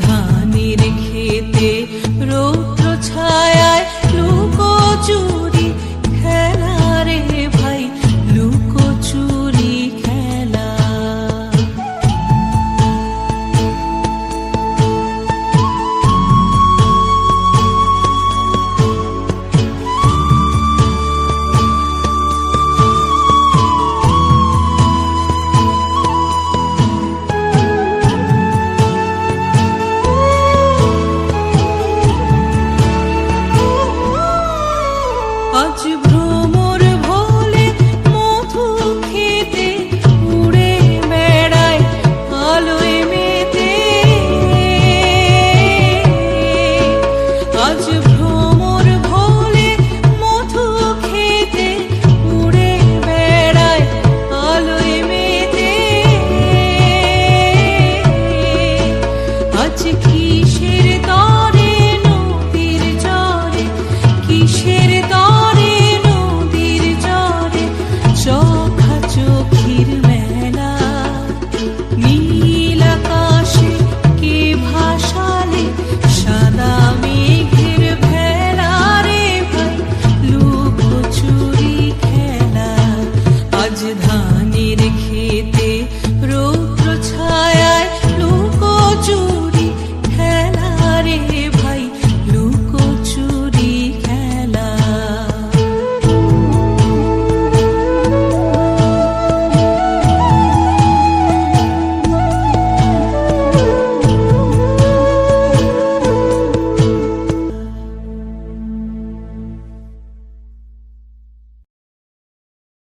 ধানের খেতে রৌদ্র ছায়ায় লুকোচুরি খেলা রে ভাই, লুকোচুরি খেলা। আজ ভ্রমর ভোলে মধু খেতে উড়ে বেড়ায় আলোয় মেতে। আজ ভ্রমর ভোলে মধু খেতে উড়ে বেড়ায় আলোয় মেতে। আজ কি